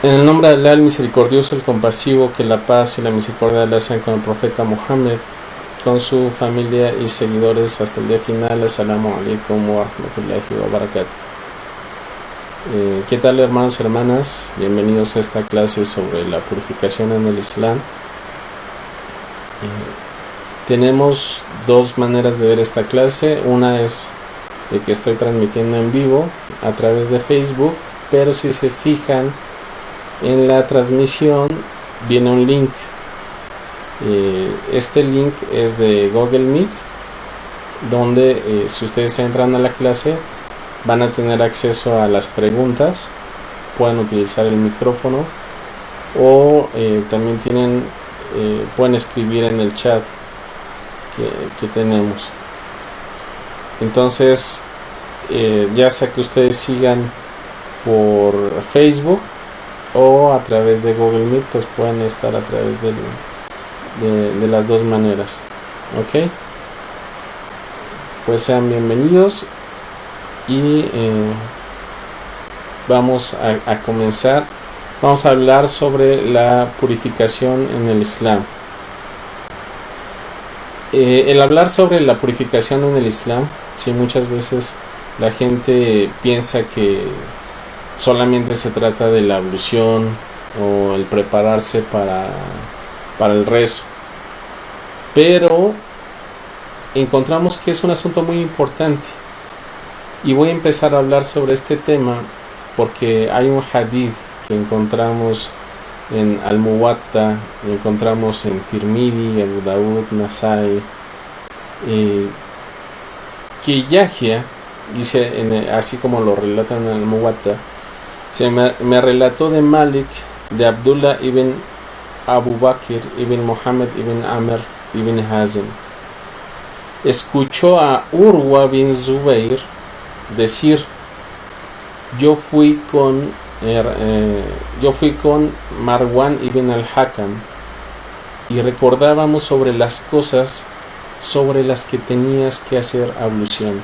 En el nombre de Allah, el misericordioso, el compasivo, que la paz y la misericordia de Allah sean con el profeta Muhammad, con su familia y seguidores hasta el día final. Assalamu alaikum wa rahmatullahi wa barakatuh. ¿Qué tal, hermanos y hermanas? Bienvenidos a esta clase sobre la purificación en el Islam. Tenemos dos maneras de ver esta clase. Una es de que estoy transmitiendo en vivo a través de Facebook, pero si se fijan en la transmisión viene un link. Este link es de Google Meet, donde si ustedes entran a la clase van a tener acceso a las preguntas, pueden utilizar el micrófono o también pueden escribir en el chat que tenemos. Entonces, ya sea que ustedes sigan por Facebook o a través de Google Meet, pues pueden estar a través de las dos maneras. Ok, pues sean bienvenidos y vamos a comenzar. Vamos a hablar sobre la purificación en el Islam. El hablar sobre la purificación en el Islam, sí, muchas veces la gente piensa que solamente se trata de la ablución o el prepararse para el rezo, pero encontramos que es un asunto muy importante, y voy a empezar a hablar sobre este tema porque hay un hadith que encontramos en Al-Muwatta, encontramos en Tirmidhi, Abu Daud, Nasai, que Yahya dice, así como lo relatan en Al-Muwatta, me relató de Malik, de Abdullah ibn Abu Bakr ibn Muhammad ibn Amr ibn Hazm. Escuchó a Urwa bin Zubair decir: yo fui con Marwan ibn al-Hakam y recordábamos sobre las cosas sobre las que tenías que hacer ablución.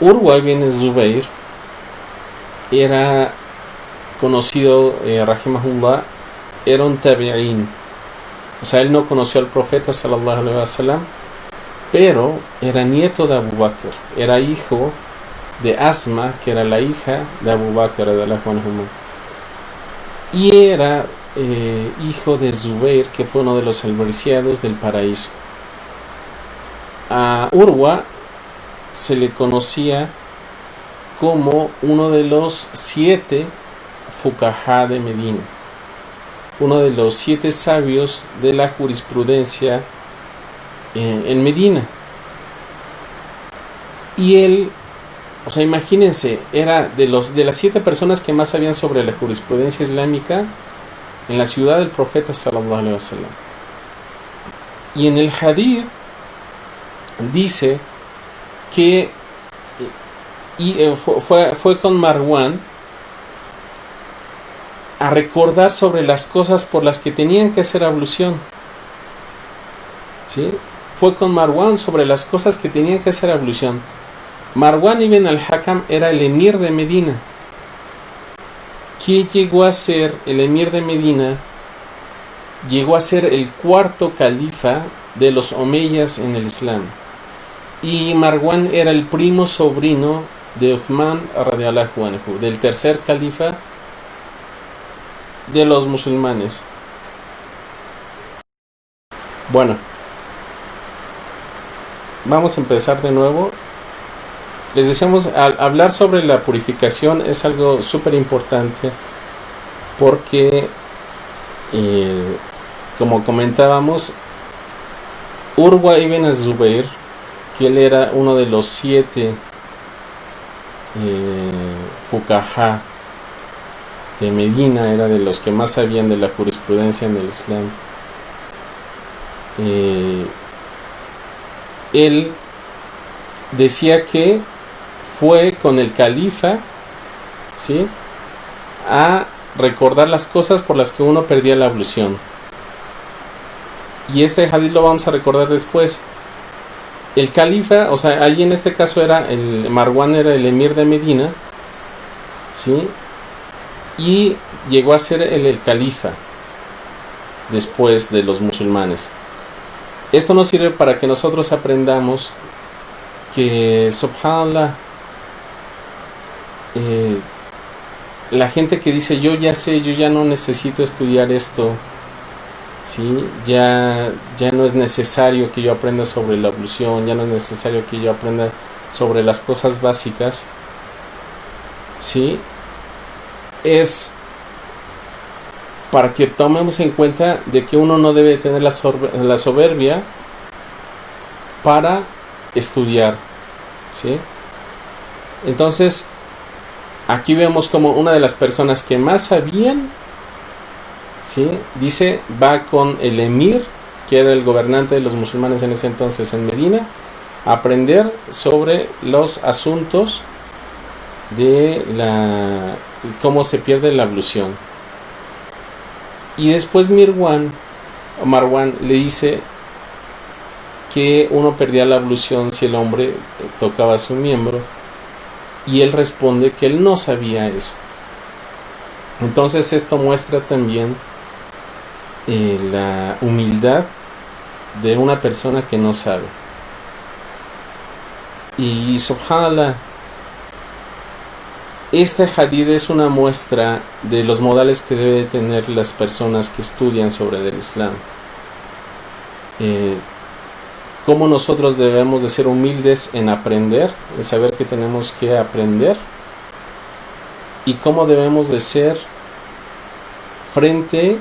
Urwa ibn Zubair era conocido, rahimahullah, era un tabi'in, o sea, él no conoció al profeta sallallahu alaihi wasallam, pero era nieto de Abu Bakr, era hijo de Asma, que era la hija de Abu Bakr radhiyallahu anhu, y era hijo de Zubair, que fue uno de los albriciados del paraíso. A Urwa se le conocía como uno de los 7 fuqahá de Medina, uno de los 7 sabios de la jurisprudencia en Medina. Y él, o sea, imagínense, era de las 7 personas que más sabían sobre la jurisprudencia islámica en la ciudad del profeta sallallahu alaihi wasallam. Y en el hadith dice que fue con Marwan a recordar sobre las cosas por las que tenían que hacer ablución. ¿Sí? Fue con Marwan sobre las cosas que tenían que hacer ablución. Marwan ibn al-Hakam era el emir de Medina. ¿Quién llegó a ser el emir de Medina? Llegó a ser el 4º califa de los omeyas en el Islam. Y Marwan era el primo sobrino de Uthman radhiyallahu anhu, del 3er califa de los musulmanes. Bueno, vamos a empezar de nuevo. Les decíamos, al hablar sobre la purificación es algo súper importante porque, como comentábamos, Urwa ibn Zubair, que él era uno de los 7 fuqahá de Medina, era de los que más sabían de la jurisprudencia en el Islam. Él decía que fue con el califa, ¿sí?, a recordar las cosas por las que uno perdía la ablución. Y este hadith lo vamos a recordar después. El califa, o sea, ahí en este caso Marwan era el emir de Medina, ¿sí? Y llegó a ser el califa después de los musulmanes. Esto nos sirve para que nosotros aprendamos que, subhanallah, la gente que dice yo ya sé, yo ya no necesito estudiar esto, ¿sí? Ya no es necesario que yo aprenda sobre la ablución, ya no es necesario que yo aprenda sobre las cosas básicas, ¿sí? Es para que tomemos en cuenta de que uno no debe tener la soberbia para estudiar, ¿sí? Entonces, aquí vemos como una de las personas que más sabían, ¿sí? Dice, va con el emir, que era el gobernante de los musulmanes en ese entonces en Medina, a aprender sobre los asuntos de cómo se pierde la ablución. Y después Marwan le dice que uno perdía la ablución si el hombre tocaba su miembro, y él responde que él no sabía eso. Entonces esto muestra también la humildad de una persona que no sabe. Y subhanallah, este hadith es una muestra de los modales que deben tener las personas que estudian sobre el Islam. Cómo nosotros debemos de ser humildes en aprender, en saber que tenemos que aprender, y cómo debemos de ser frente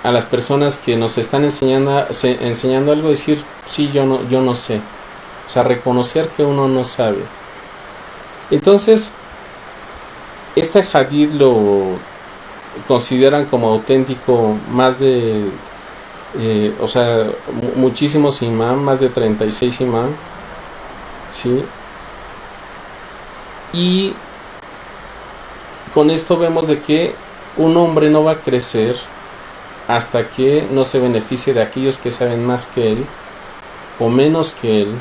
a las personas que nos están enseñando algo, decir, sí, yo no sé. O sea, reconocer que uno no sabe. Entonces, este hadith lo consideran como auténtico más de, muchísimos imam, más de 36 imam, ¿sí? Y con esto vemos de que un hombre no va a crecer hasta que no se beneficie de aquellos que saben más que él, o menos que él,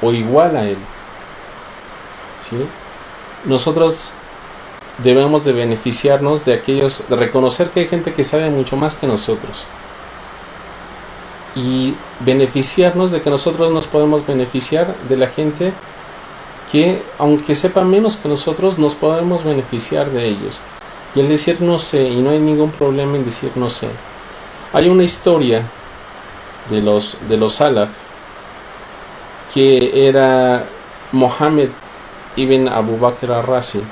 o igual a él, ¿sí? Nosotros debemos de beneficiarnos de aquellos, de reconocer que hay gente que sabe mucho más que nosotros, y beneficiarnos de que nosotros nos podemos beneficiar de la gente que, aunque sepa menos que nosotros, nos podemos beneficiar de ellos. Y el decir no sé, y no hay ningún problema en decir no sé. Hay una historia de los salaf, que era Mohammed ibn Abu Bakr al-Razi.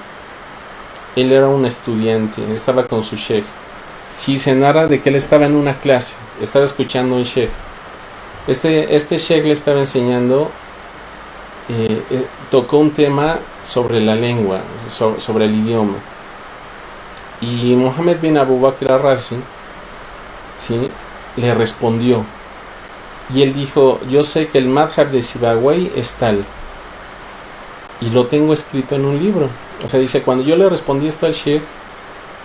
Él era un estudiante, estaba con su sheikh. Sí, se narra de que él estaba en una clase, estaba escuchando a un sheikh. Este sheikh le estaba enseñando, tocó un tema sobre la lengua, sobre el idioma. Y Mohammed bin Abu Bakr al-Razi, ¿sí?, le respondió. Y él dijo, yo sé que el madhab de Sibawayh es tal, y lo tengo escrito en un libro. O sea, dice, cuando yo le respondí esto al sheikh,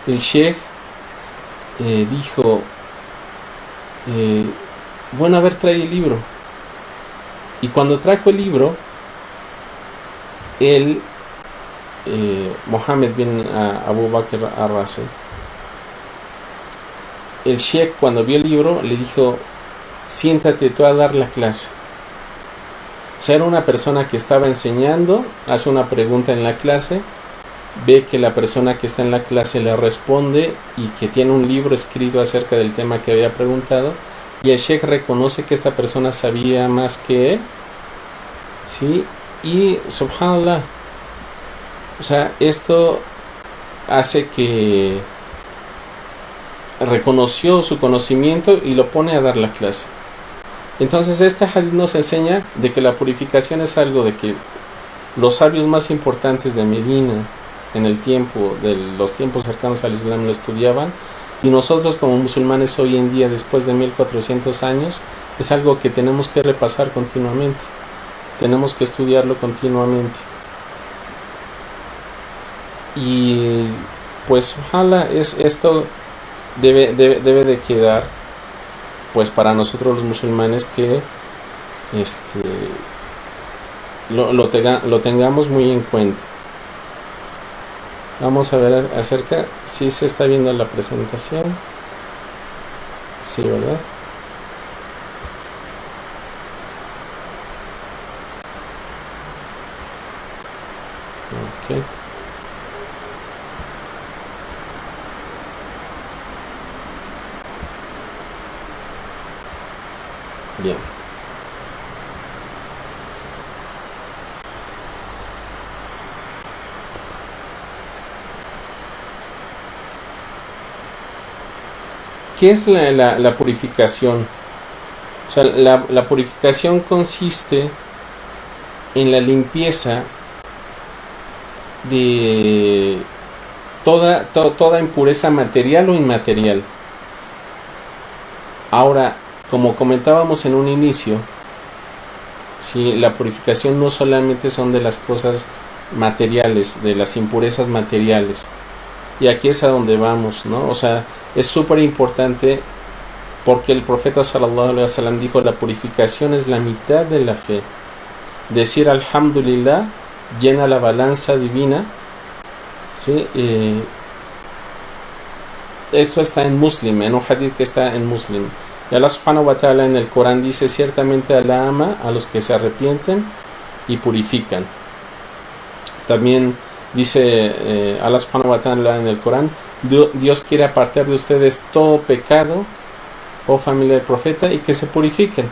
el sheikh dijo, bueno, a ver, trae el libro. Y cuando trajo el libro, él, Mohammed bin Abu Bakr al-Razi, el sheikh, cuando vio el libro, le dijo, siéntate tú a dar la clase. O sea, era una persona que estaba enseñando, hace una pregunta en la clase, ve que la persona que está en la clase le responde y que tiene un libro escrito acerca del tema que había preguntado, y el sheikh reconoce que esta persona sabía más que él, ¿sí? Y subhanallah, o sea, esto hace que reconoció su conocimiento y lo pone a dar la clase. Entonces este hadith nos enseña de que la purificación es algo de que los sabios más importantes de Medina en el tiempo de los tiempos cercanos al Islam lo estudiaban, y nosotros como musulmanes hoy en día, después de 1400 años, es algo que tenemos que repasar continuamente, tenemos que estudiarlo continuamente. Y pues ojalá esto debe de quedar pues para nosotros los musulmanes, que lo tengamos muy en cuenta. Vamos a ver acerca si se está viendo la presentación. Sí, ¿verdad? Ok. Bien. ¿Qué es la purificación? O sea, la purificación consiste en la limpieza de toda impureza material o inmaterial. Ahora, como comentábamos en un inicio, ¿sí? La purificación no solamente son de las cosas materiales, de las impurezas materiales. Y aquí es a donde vamos, ¿no? O sea, es súper importante porque el profeta sallallahu alaihi wasallam dijo: la purificación es la mitad de la fe. Decir alhamdulillah llena la balanza divina, ¿sí? Esto está en Muslim, en un hadith que está en Muslim. Y Allah subhanahu wa ta'ala en el Corán dice: ciertamente Allah ama a los que se arrepienten y purifican. También dice Allah subhanahu wa ta'ala en el Corán: Dios quiere apartar de ustedes todo pecado, oh familia del profeta, y que se purifiquen.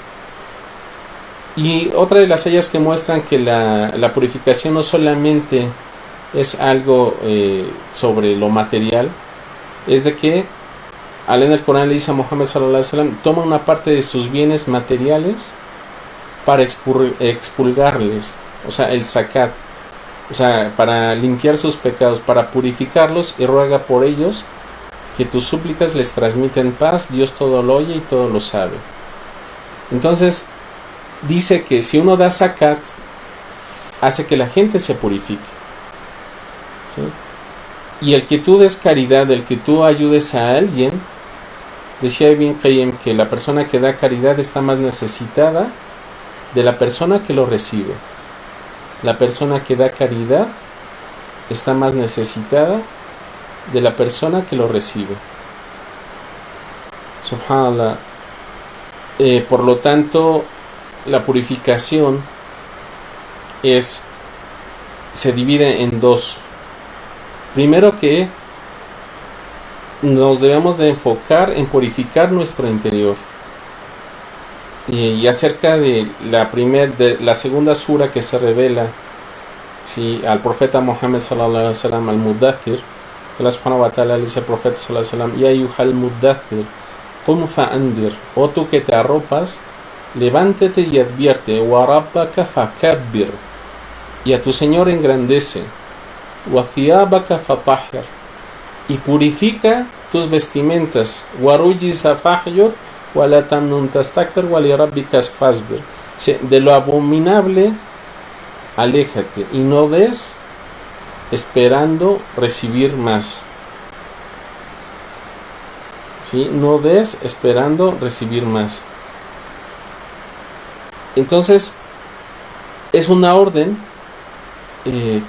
Y otra de las ayas que muestran que la purificación no solamente es algo sobre lo material, es de que Allah en el Corán le dice a Muhammad sallallahu alaihi wasallam: toma una parte de sus bienes materiales para expulgarles, o sea, el zakat, o sea, para limpiar sus pecados, para purificarlos, y ruega por ellos que tus súplicas les transmiten paz. Dios todo lo oye y todo lo sabe. Entonces dice que si uno da zakat, hace que la gente se purifique, ¿sí? Y el que tú des caridad, el que tú ayudes a alguien, decía Ibn Qayyim que la persona que da caridad está más necesitada de la persona que lo recibe. La persona que da caridad está más necesitada de la persona que lo recibe. Subhanallah. Por lo tanto, la purificación se divide en dos. Primero, que nos debemos de enfocar en purificar nuestro interior. Y acerca de la segunda sura que se revela, ¿sí?, al profeta Muhammad sallallahu alaihi wasallam, al Muddathir, Allah subhanahu wa ta'ala le dice al profeta sallallahu alaihi wasallam: ya ayyuhal Muddathir, qum fa'andir, o tú que te arropas, levántate y advierte, wa rabbaka fakabbir, y a tu Señor engrandece, wa thiyabaka fatahhir, y purifica tus vestimentas, wa rujisa fahjur wa la tamnun tastakthir wa li rabbika fasbir, de lo abominable aléjate y no des esperando recibir más, ¿sí? No des esperando recibir más. Entonces es una orden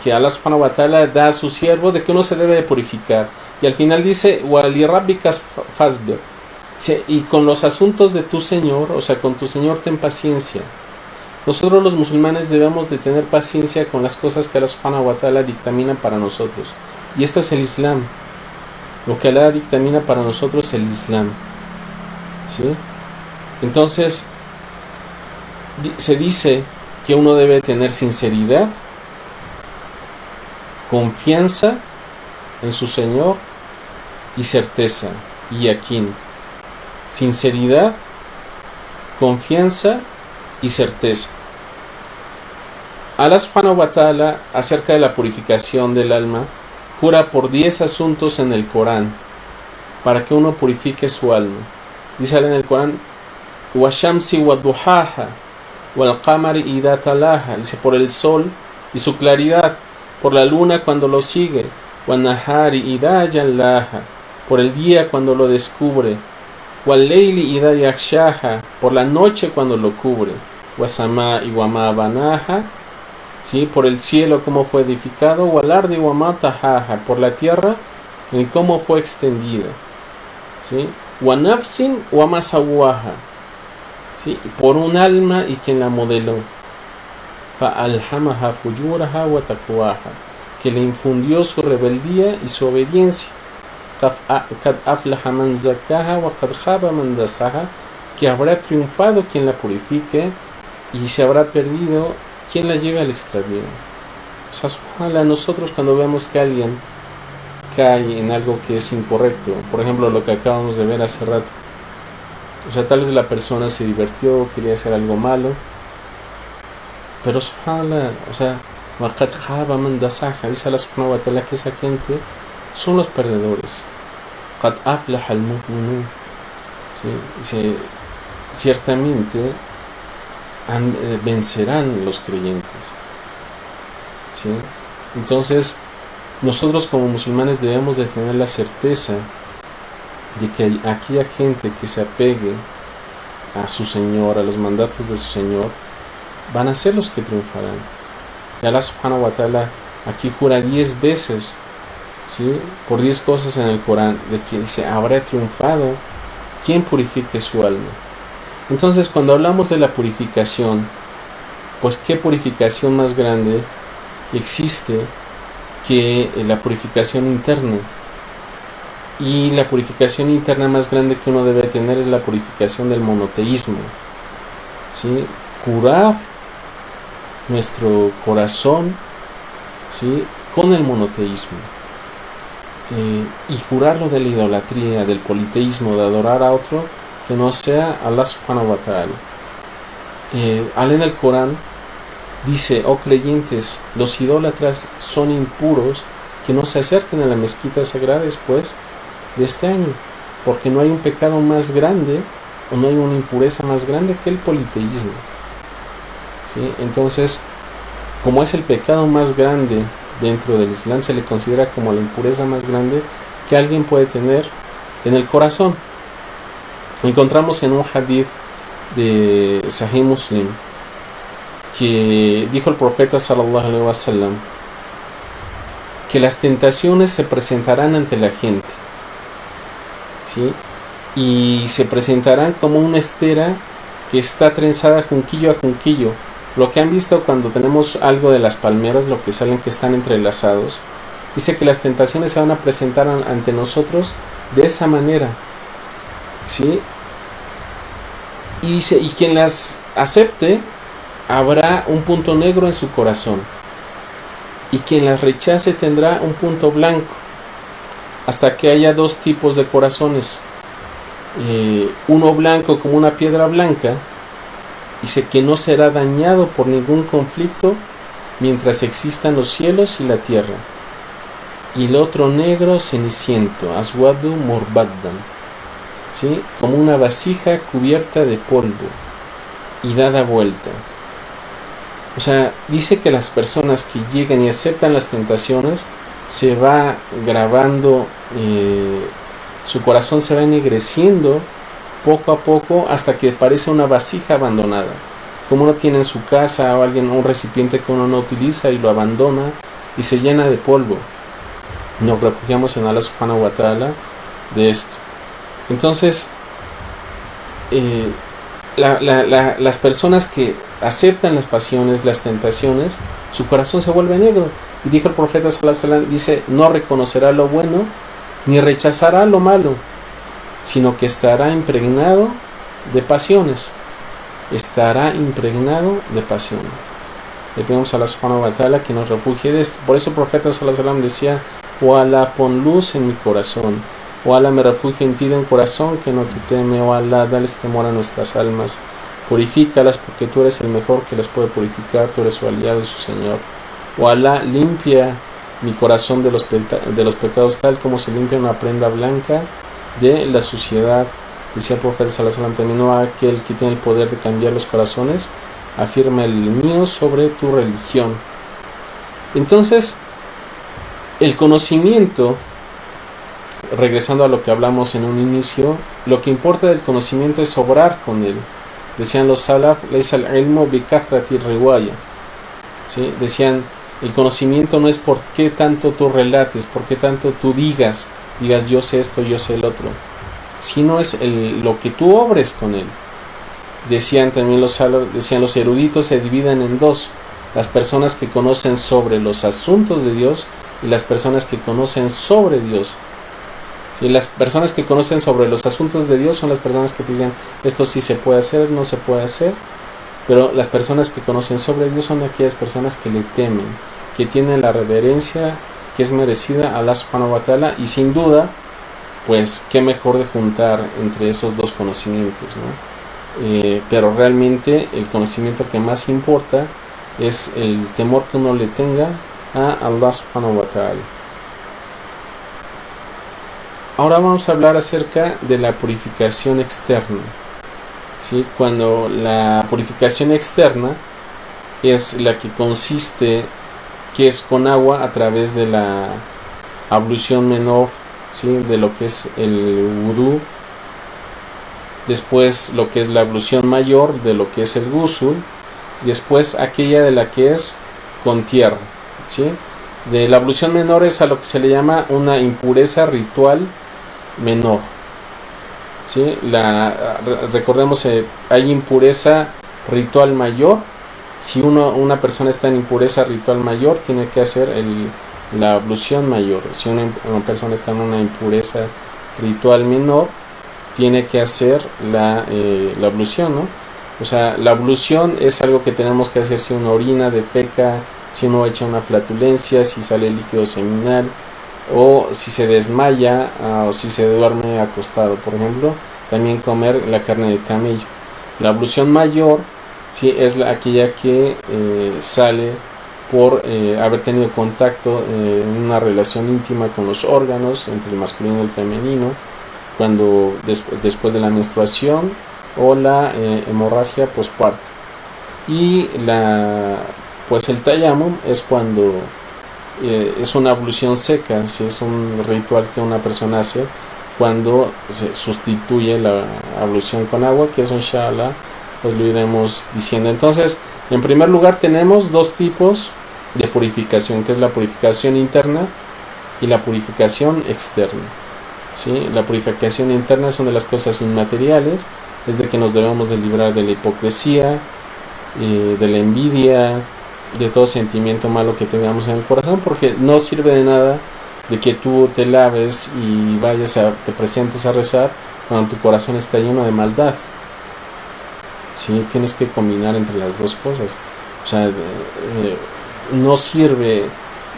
que Allah subhanahu wa ta'ala da a su siervo, de que uno se debe de purificar. Y al final dice: wali rabbikas fasbir, y con los asuntos de tu Señor, o sea, con tu Señor ten paciencia. Nosotros los musulmanes debemos de tener paciencia con las cosas que Allah subhanahu wa ta'ala dictamina para nosotros. Y esto es el Islam. Lo que Allah dictamina para nosotros es el Islam, ¿sí? Entonces se dice que uno debe tener sinceridad, confianza en su Señor y certeza y yaqín. Sinceridad, confianza y certeza. Allah subhanahu wa ta'ala, acerca de la purificación del alma, jura por 10 asuntos en el Corán para que uno purifique su alma. Dice Allah en el Corán: wa shamsi wa duhaha wal qamari idha talaha, dice, por el sol y su claridad, por la luna cuando lo sigue, wa nahari idha jallaha, por el día cuando lo descubre, wal layli idha yaghshaha, por la noche cuando lo cubre, wa sama'i wa ma banaha, ¿sí? Por el cielo, cómo fue edificado, wal ardi wa ma tahaha, por la tierra, en cómo fue extendida, ¿sí? Wa nafsin wa ma sawaha, ¿sí? Por un alma y quien la modeló, fa alhamaha fujuraha wa taqwaha, que le infundió su rebeldía y su obediencia. Qad aflaha man zakkaha wa qad khaba man dasaha, que habrá triunfado quien la purifique y se habrá perdido quien la lleve al extravío. O sea, subhanallah, nosotros cuando vemos que alguien cae en algo que es incorrecto, por ejemplo lo que acabamos de ver hace rato, o sea, tal vez la persona se divirtió, quería hacer algo malo, pero subhanallah, o sea, وَقَدْ خَابَ مَنْ دَسَاهَا, dice Allah subhanahu wa ta'ala que esa gente son los perdedores. قَدْ أَفْلَحَ الْمُؤْمِنُونَ, ¿sí? Ciertamente vencerán los creyentes, ¿sí? Entonces nosotros como musulmanes debemos de tener la certeza de que aquella gente que se apegue a su Señor, a los mandatos de su Señor, van a ser los que triunfarán. Y Allah subhanahu wa ta'ala aquí jura 10 veces, ¿sí? Por 10 cosas en el Corán, de que dice, habrá triunfado quien purifique su alma. Entonces cuando hablamos de la purificación, pues qué purificación más grande existe que la purificación interna. Y la purificación interna más grande que uno debe tener es la purificación del monoteísmo, ¿sí? Curar nuestro corazón, ¿sí? Con el monoteísmo, y curarlo de la idolatría, del politeísmo, de adorar a otro que no sea Allah subhanahu wa ta'ala. Allah en el Corán dice, oh creyentes, los idólatras son impuros, que no se acerquen a la mezquita sagrada después de este año, porque no hay un pecado más grande o no hay una impureza más grande que el politeísmo, ¿sí? Entonces, como es el pecado más grande dentro del Islam, se le considera como la impureza más grande que alguien puede tener en el corazón. Encontramos en un hadith de Sahih Muslim que dijo el profeta sallallahu alaihi wasallam que las tentaciones se presentarán ante la gente, ¿sí? Y se presentarán como una estera que está trenzada junquillo a junquillo. Lo que han visto cuando tenemos algo de las palmeras, lo que salen que están entrelazados, dice que las tentaciones se van a presentar ante nosotros de esa manera, ¿sí? Y dice, y quien las acepte, habrá un punto negro en su corazón, y quien las rechace tendrá un punto blanco, hasta que haya dos tipos de corazones, uno blanco como una piedra blanca, dice que no será dañado por ningún conflicto mientras existan los cielos y la tierra, y el otro negro ceniciento, aswadu murbaddan, ¿sí? Como una vasija cubierta de polvo y dada vuelta. O sea, dice que las personas que llegan y aceptan las tentaciones, se va grabando, su corazón se va ennegreciendo poco a poco hasta que parece una vasija abandonada, como uno tiene en su casa o alguien, un recipiente que uno no utiliza y lo abandona y se llena de polvo. Nos refugiamos en Allah subhanahu wa ta'ala de esto. Entonces, las personas que aceptan las pasiones, las tentaciones, su corazón se vuelve negro. Y dijo el profeta sallallahu alaihi wasallam, dice, no reconocerá lo bueno ni rechazará lo malo, sino que estará impregnado de pasiones. Estará impregnado de pasiones. Le pedimos a Allah subhanahu wa ta'ala que nos refugie de esto. Por eso el profeta sallallahu alaihi wasallam decía, o Allah, pon luz en mi corazón, o Allah, me refugio en ti de un corazón que no te teme, o Allah, dales temor a nuestras almas, purifícalas porque tú eres el mejor que las puede purificar, tú eres su aliado y su Señor. O Allah, limpia mi corazón de los pecados tal como se limpia una prenda blanca de la suciedad. Decía el profeta sallallahu alaihi wasallam también, no aquel que tiene el poder de cambiar los corazones, afirma el mío sobre tu religión. Entonces, el conocimiento, regresando a lo que hablamos en un inicio, lo que importa del conocimiento es obrar con él. Decían los salaf, laysa al-ilmu bi kathrati riwaya, ¿sí? Decían, el conocimiento no es por qué tanto tú relates, por qué tanto tú digas yo sé esto, yo sé el otro, sino es lo que tú obres con él. Decían también los eruditos se dividen en dos: las personas que conocen sobre los asuntos de Dios y las personas que conocen sobre Dios. ¿Sí? Las personas que conocen sobre los asuntos de Dios son las personas que te dicen esto sí se puede hacer, no se puede hacer. Pero las personas que conocen sobre Dios son aquellas personas que le temen, que tienen la reverencia que es merecida a Allah subhanahu wa ta'ala, y sin duda, pues qué mejor de juntar entre esos dos conocimientos, ¿no? Pero realmente el conocimiento que más importa es el temor que uno le tenga a Allah subhanahu wa ta'ala. Ahora vamos a hablar acerca de la purificación externa. ¿Sí? Cuando la purificación externa es la que consiste, que es con agua a través de la ablución menor, ¿sí? De lo que es el wudú, después lo que es la ablución mayor de lo que es el ghusl, después aquella de la que es con tierra, ¿sí? De la ablución menor es a lo que se le llama una impureza ritual menor, ¿sí? Recordemos, hay impureza ritual mayor. Si una persona está en impureza ritual mayor, tiene que hacer la ablución mayor. Si una persona está en una impureza ritual menor, tiene que hacer la ablución, ¿no? O sea, la ablución es algo que tenemos que hacer si uno orina, defeca, si uno echa una flatulencia, si sale líquido seminal, o si se desmaya, o si se duerme acostado, por ejemplo. También comer la carne de camello. La ablución mayor, ¿sí? Es aquella que sale por haber tenido contacto en una relación íntima con los órganos entre el masculino y el femenino, cuando después de la menstruación o la hemorragia posparto. Y pues el tayamum es cuando es una ablución seca, ¿sí? Es un ritual que una persona hace cuando se sustituye la ablución con agua, que eso inshallah pues lo iremos diciendo. Entonces, en primer lugar tenemos dos tipos de purificación, que es la purificación interna y la purificación externa, ¿sí? La purificación interna es una de las cosas inmateriales, es de que nos debemos de librar de la hipocresía, de la envidia, de todo sentimiento malo que tengamos en el corazón, porque no sirve de nada de que tú te laves y te presentes a rezar cuando tu corazón está lleno de maldad. ¿Sí? Tienes que combinar entre las dos cosas. O sea, no sirve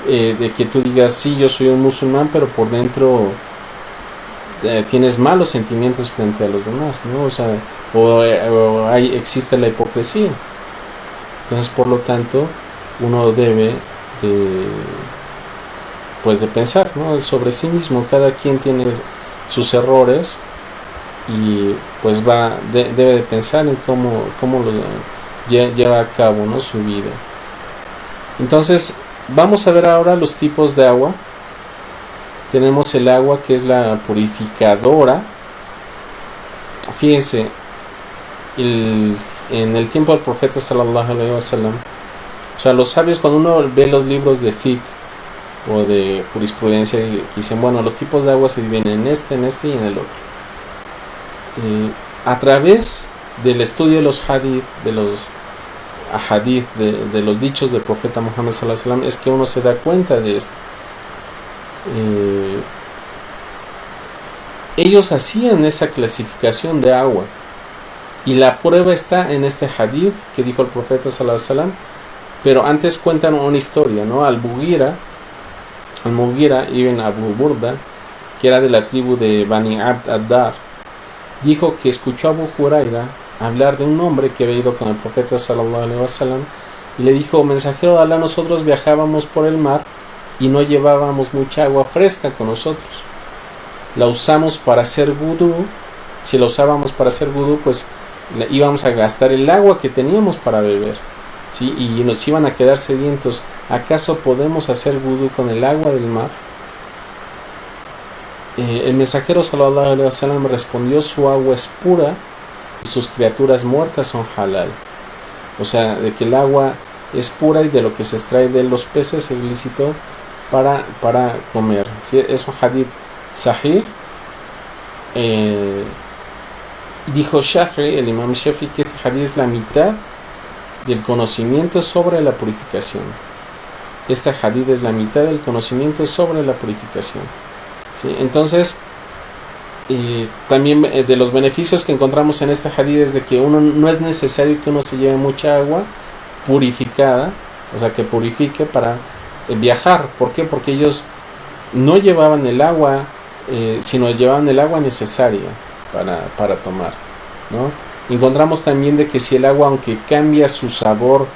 de que tú digas sí, yo soy un musulmán, pero por dentro tienes malos sentimientos frente a los demás, ¿no? O sea, existe la hipocresía. Entonces, por lo tanto, uno debe de pensar, ¿no? Sobre sí mismo. Cada quien tiene sus errores y pues debe de pensar en cómo lo lleva a cabo, ¿no? Su vida. Entonces vamos a ver ahora los tipos de agua. Tenemos el agua que es la purificadora. Fíjense, en el tiempo del profeta sallallahu alaihi wasallam, o sea, los sabios, cuando uno ve los libros de fiqh o de jurisprudencia, dicen, bueno, los tipos de agua se dividen en este y en el otro. A través del estudio de los hadith, de los dichos del profeta Muhammad sallallahu alaihi wasallam, es que uno se da cuenta de esto. Ellos hacían esa clasificación de agua, y la prueba está en este hadith que dijo el profeta sallallahu alaihi wasallam. Pero antes cuentan una historia, ¿no? Al-Mughira ibn Abu Burda, que era de la tribu de Bani Abd ad-Dar, dijo que escuchó a Abu Huraira hablar de un hombre que había ido con el profeta sallallahu alaihi wasallam, y le dijo: mensajero de Allah, nosotros viajábamos por el mar y no llevábamos mucha agua fresca con nosotros. La usamos para hacer vudú. Si la usábamos para hacer vudú, pues íbamos a gastar el agua que teníamos para beber, ¿sí? Y nos iban a quedar sedientos. ¿Acaso podemos hacer vudú con el agua del mar? El mensajero sallallahu alaihi wasallam respondió: su agua es pura y sus criaturas muertas son halal. O sea, de que el agua es pura y de lo que se extrae de los peces es lícito para comer. ¿Sí? Es un hadith sahih. Dijo Shafi'i, el imam Shafi'i, que este hadith es la mitad del conocimiento sobre la purificación. Este hadith es la mitad del conocimiento sobre la purificación. ¿Sí? Entonces, también de los beneficios que encontramos en este hadith es de que no es necesario que uno se lleve mucha agua purificada, o sea, que purifique para viajar. ¿Por qué? Porque ellos no llevaban el agua, sino llevaban el agua necesaria para tomar, ¿no? Encontramos también de que si el agua, aunque cambia su sabor,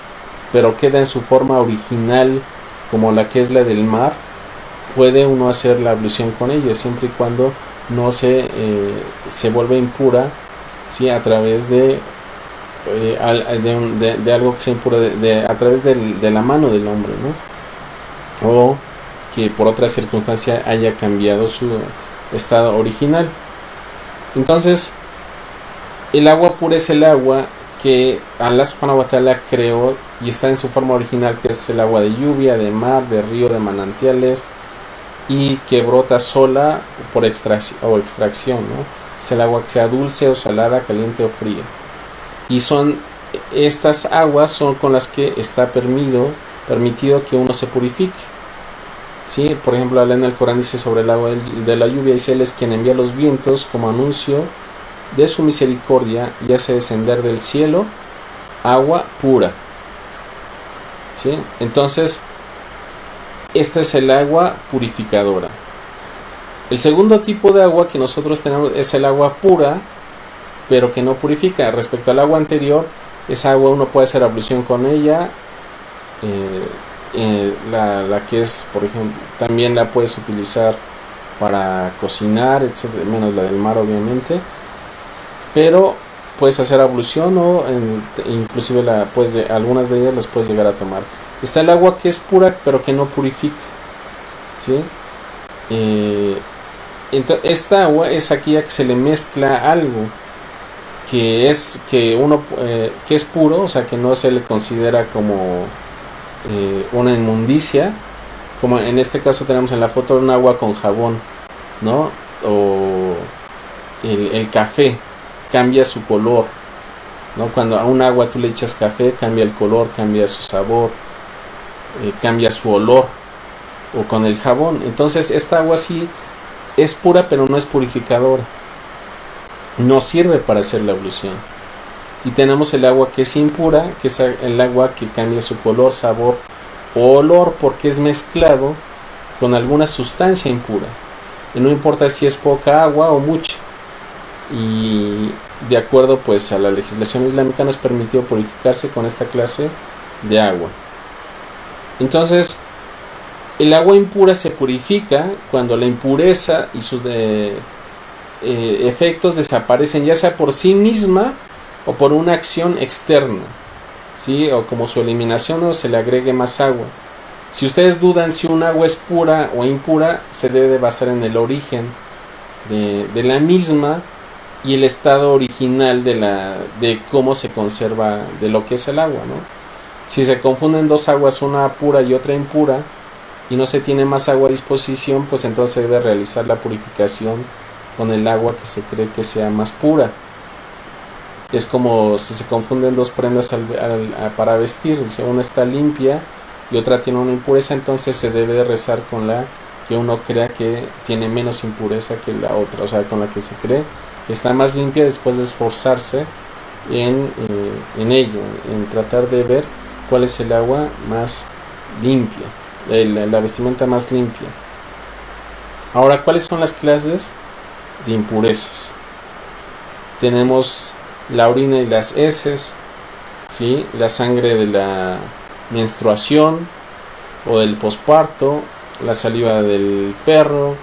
pero queda en su forma original, como la que es la del mar, puede uno hacer la ablución con ella, siempre y cuando no se vuelve impura, ¿sí? A través de algo que sea impura, a través de la mano del hombre, ¿no? O que por otra circunstancia haya cambiado su estado original. Entonces, el agua pura es el agua que Allah subhanahu wa ta'ala creó y está en su forma original, que es el agua de lluvia, de mar, de río, de manantiales, y que brota sola por extracción, ¿no? Es el agua que sea dulce o salada, caliente o fría. Y estas aguas son con las que está permitido que uno se purifique. ¿Sí? Por ejemplo, Allah en el Corán dice sobre el agua de la lluvia, dice: Él es quien envía los vientos como anuncio de su misericordia y hace descender del cielo agua pura. ¿Sí? Entonces, esta es el agua purificadora. El segundo tipo de agua que nosotros tenemos es el agua pura, pero que no purifica. Respecto al agua anterior, esa agua uno puede hacer ablución con ella. La que es, por ejemplo, también la puedes utilizar para cocinar, etcétera, menos la del mar, obviamente. Pero puedes hacer ablución o inclusive algunas de ellas las puedes llegar a tomar. Está el agua que es pura pero que no purifica, ¿sí? Entonces, esta agua es aquella que se le mezcla algo que es puro, o sea, que no se le considera como una inmundicia, como en este caso tenemos en la foto un agua con jabón, ¿no? O el café cambia su color, ¿no? Cuando a un agua tú le echas café, cambia el color, cambia su sabor, cambia su olor, o con el jabón. Entonces esta agua sí es pura, pero no es purificadora, no sirve para hacer la ablución. Y tenemos el agua que es impura, que es el agua que cambia su color, sabor o olor, porque es mezclado con alguna sustancia impura, y no importa si es poca agua o mucha. Y de acuerdo pues a la legislación islámica no es permitido purificarse con esta clase de agua. Entonces, el agua impura se purifica cuando la impureza y sus efectos desaparecen, ya sea por sí misma o por una acción externa, ¿sí? O como su eliminación, o se le agregue más agua. Si ustedes dudan si un agua es pura o impura, se debe de basar en el origen de la misma y el estado original de cómo se conserva de lo que es el agua, ¿no? Si se confunden dos aguas, una pura y otra impura, y no se tiene más agua a disposición, pues entonces se debe realizar la purificación con el agua que se cree que sea más pura. Es como si se confunden dos prendas para vestir, o sea, una está limpia y otra tiene una impureza, entonces se debe de rezar con la que uno crea que tiene menos impureza que la otra, o sea, con la que se cree que está más limpia, después de esforzarse en ello, en tratar de ver cuál es el agua más limpia, la vestimenta más limpia. Ahora, ¿cuáles son las clases de impurezas? Tenemos la orina y las heces, ¿sí? La sangre de la menstruación o del posparto, la saliva del perro,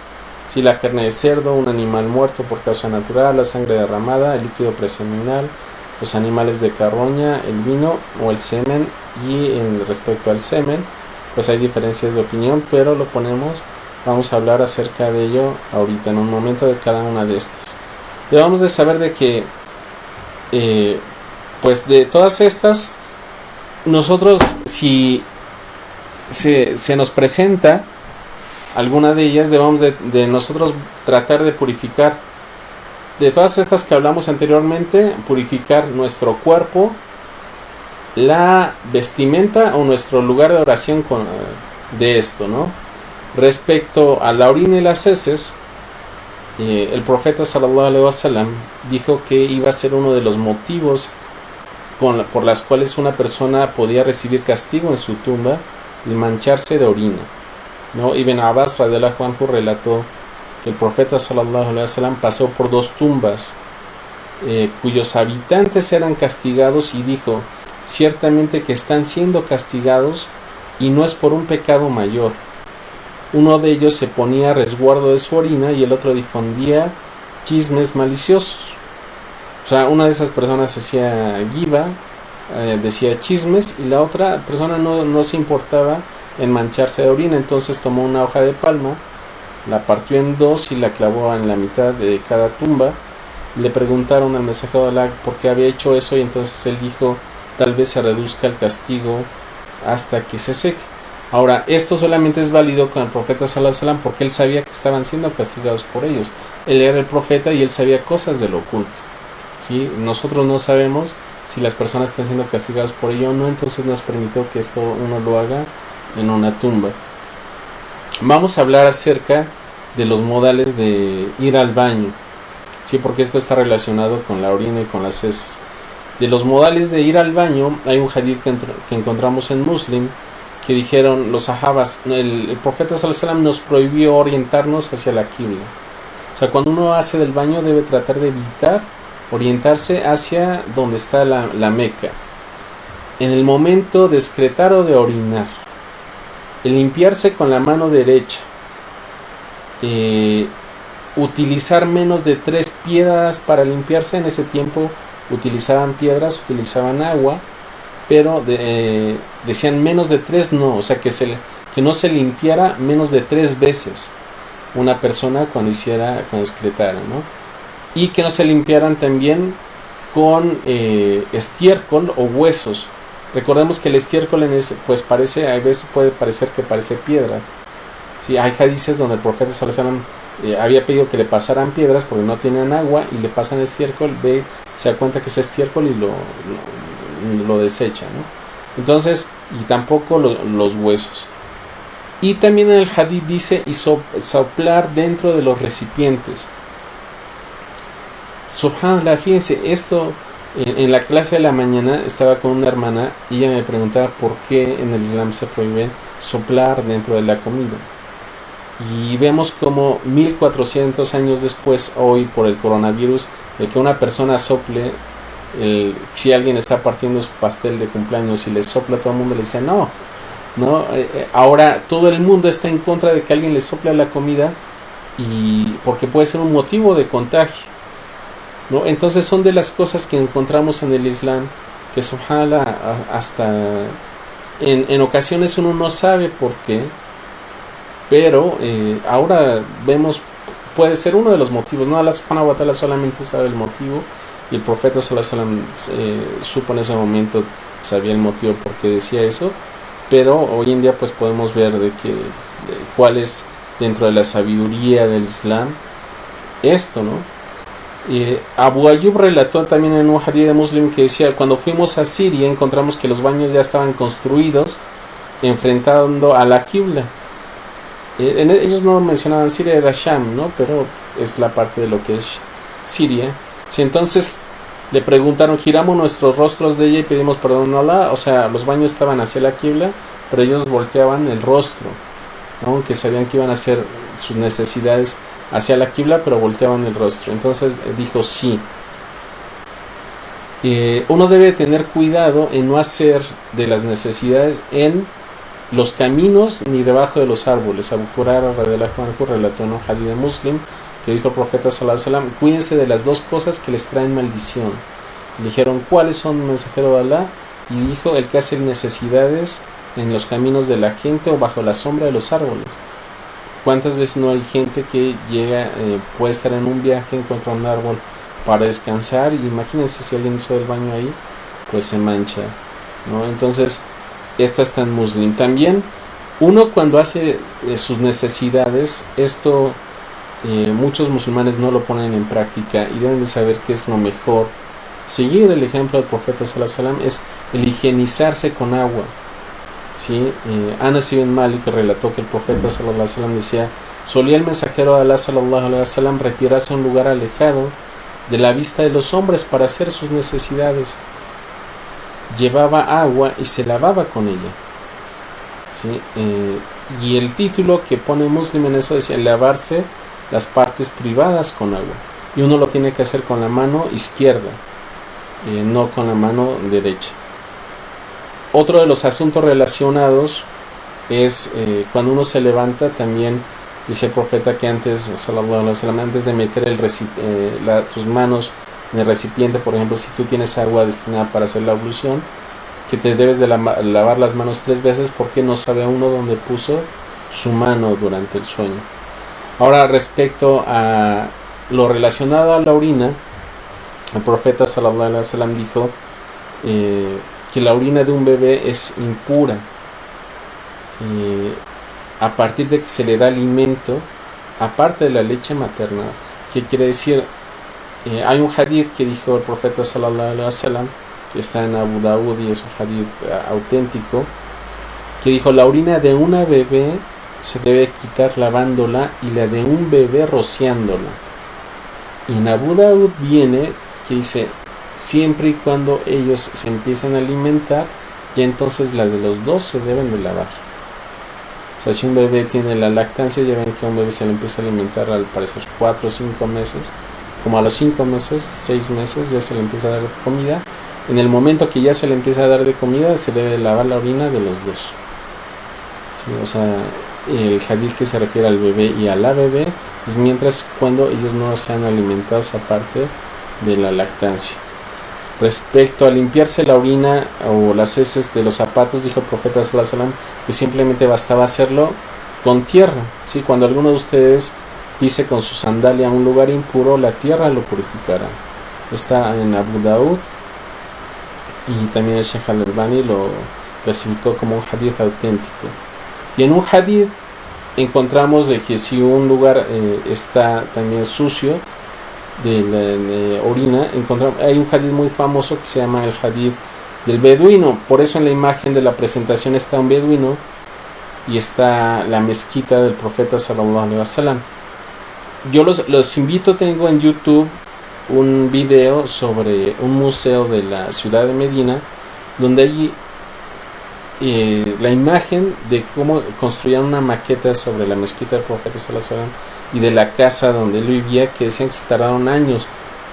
¿sí? La carne de cerdo, un animal muerto por causa natural, la sangre derramada, el líquido preseminal, los animales de carroña, el vino o el semen. Y respecto al semen, pues hay diferencias de opinión, pero vamos a hablar acerca de ello ahorita, en un momento, de cada una de estas. Debemos de saber de que pues de todas estas, nosotros, si se nos presenta alguna de ellas, debemos de nosotros tratar de purificar, de todas estas que hablamos anteriormente, purificar nuestro cuerpo, la vestimenta o nuestro lugar de oración de esto, ¿no? Respecto a la orina y las heces, el profeta sallallahu alaihi wasallam dijo que iba a ser uno de los motivos por las cuales una persona podía recibir castigo en su tumba, el mancharse de orina, ¿no? Ibn Abbas radhiyallahu anhu relató que el profeta sallallahu alaihi wasallam pasó por dos tumbas cuyos habitantes eran castigados y dijo: ciertamente que están siendo castigados y no es por un pecado mayor. Uno de ellos se ponía a resguardo de su orina y el otro difundía chismes maliciosos. O sea, una de esas personas hacía giba, decía chismes, y la otra persona no se importaba en mancharse de orina. Entonces tomó una hoja de palma, la partió en dos y la clavó en la mitad de cada tumba. Le preguntaron al mensajero de Allah por qué había hecho eso, y entonces él dijo: tal vez se reduzca el castigo hasta que se seque. Ahora, esto solamente es válido con el profeta sallallahu alaihi wasallam porque él sabía que estaban siendo castigados por ellos. Él era el profeta y él sabía cosas del oculto, ¿sí? Nosotros no sabemos si las personas están siendo castigadas por ello o no, entonces nos permitió que esto uno lo haga en una tumba. Vamos a hablar acerca de los modales de ir al baño, ¿sí? Porque esto está relacionado con la orina y con las heces. De los modales de ir al baño, hay un hadith que encontramos en Muslim, que dijeron los sahabas, el profeta sallallahu alaihi wasallam nos prohibió orientarnos hacia la qibla. O sea, cuando uno hace del baño debe tratar de evitar orientarse hacia donde está la Meca. En el momento de excretar o de orinar, el limpiarse con la mano derecha, utilizar menos de 3 piedras para limpiarse. En ese tiempo utilizaban piedras, utilizaban agua, pero decían menos de 3 no, o sea que no se limpiara menos de 3 veces una persona cuando excretara, ¿no? Y que no se limpiaran también con estiércol o huesos. Recordemos que el estiércol a veces puede parecer que parece piedra. Sí, hay hadices donde el profeta sallallahu alaihi wasallam había pedido que le pasaran piedras porque no tenían agua, y le pasan estiércol, se da cuenta que es estiércol y lo desecha, ¿no? Entonces, y tampoco los huesos. Y también en el hadith dice y soplar dentro de los recipientes. Subhanallah, fíjense, esto en la clase de la mañana estaba con una hermana y ella me preguntaba por qué en el Islam se prohíbe soplar dentro de la comida. Y vemos como 1400 años después, hoy por el coronavirus, el que una persona sople, si alguien está partiendo su pastel de cumpleaños y le sopla, todo el mundo le dice no. Ahora todo el mundo está en contra de que alguien le sople a la comida, y porque puede ser un motivo de contagio, ¿no? Entonces son de las cosas que encontramos en el Islam que subhanallah, hasta en ocasiones uno no sabe por qué, pero ahora vemos, puede ser uno de los motivos, ¿no? Allah subhanahu wa ta'ala solamente sabe el motivo, y el profeta sallallahu alaihi wasallam supo en ese momento, sabía el motivo por qué decía eso, pero hoy en día pues podemos ver cuál es dentro de la sabiduría del Islam esto, ¿no? Abu Ayyub relató también en un hadith de Muslim que decía: cuando fuimos a Siria encontramos que los baños ya estaban construidos enfrentando a la Qibla. Ellos no mencionaban Siria, era Sham, ¿no? Pero es la parte de lo que es Siria. Si entonces le preguntaron, giramos nuestros rostros de ella y pedimos perdón a Allah, o sea, los baños estaban hacia la Qibla, pero ellos volteaban el rostro, ¿no? Aunque sabían que iban a hacer sus necesidades hacia la Qibla, pero volteaban el rostro. Entonces dijo sí. Uno debe tener cuidado en no hacer de las necesidades en los caminos ni debajo de los árboles. Abu Hurairah radhiyallahu anhu relató en un hadith de Muslim que dijo el profeta sallallahu alaihi wasallam: cuídense de las 2 cosas que les traen maldición. Le dijeron: ¿cuáles son, mensajero de Allah? Y dijo: el que hace necesidades en los caminos de la gente o bajo la sombra de los árboles. ¿Cuántas veces no hay gente que llega, puede estar en un viaje, encuentra un árbol para descansar, y imagínense si alguien hizo el baño ahí, pues se mancha, ¿no? Entonces, esto está en Muslim. También, uno cuando hace sus necesidades, esto muchos musulmanes no lo ponen en práctica y deben de saber que es lo mejor. Seguir el ejemplo del profeta sallallahu alaihi wasallam es el higienizarse con agua. ¿Sí? Anas ibn Malik relató que el profeta sallallahu alaihi wasallam decía: solía el mensajero de Allah sallallahu alaihi wasallam retirarse a un lugar alejado de la vista de los hombres para hacer sus necesidades. Llevaba agua y se lavaba con ella. ¿Sí? Y el título que pone Muslim en eso decía: lavarse las partes privadas con agua. Y uno lo tiene que hacer con la mano izquierda, no con la mano derecha. Otro de los asuntos relacionados es cuando uno se levanta, también dice el profeta que antes, sallallahu alaihi wasallam, antes de meter tus manos en el recipiente, por ejemplo, si tú tienes agua destinada para hacer la ablución, que te debes de lavar las manos 3 veces, porque no sabe uno dónde puso su mano durante el sueño. Ahora, respecto a lo relacionado a la orina, el profeta sallallahu alaihi wasallam dijo que la orina de un bebé es impura a partir de que se le da alimento, aparte de la leche materna. ¿Qué quiere decir? Hay un hadith que dijo el profeta sallallahu alaihi wasallam, que está en Abu Dawud y es un hadith auténtico, que dijo: la orina de una bebé se debe quitar lavándola y la de un bebé rociándola. Y en Abu Dawud viene que dice: siempre y cuando ellos se empiezan a alimentar, ya entonces la de los dos se deben de lavar. O sea, si un bebé tiene la lactancia, ya ven que a un bebé se le empieza a alimentar al parecer 4 o 5 meses, como a los 5 meses, 6 meses ya se le empieza a dar comida. En el momento que ya se le empieza a dar de comida, se debe de lavar la orina de los dos. ¿Sí? O sea, el hadith que se refiere al bebé y a la bebé es mientras cuando ellos no sean alimentados aparte de la lactancia. Respecto a limpiarse la orina o las heces de los zapatos, dijo el profeta sallallahu alaihi wasallam que simplemente bastaba hacerlo con tierra. ¿Sí? Cuando alguno de ustedes pise con su sandalia a un lugar impuro, la tierra lo purificará. Está en Abu Dawud, y también el Sheikh Al-Albani lo clasificó como un hadith auténtico. Y en un hadith encontramos de que si un lugar está también sucio de orina, hay un hadith muy famoso que se llama el hadith del beduino. Por eso en la imagen de la presentación está un beduino y está la mezquita del profeta sallallahu alaihi wasallam. Yo los invito, tengo en YouTube un video sobre un museo de la ciudad de Medina, donde allí la imagen de cómo construían una maqueta sobre la mezquita del profeta sallallahu alaihi wasallam y de la casa donde él vivía, que decían que se tardaron años.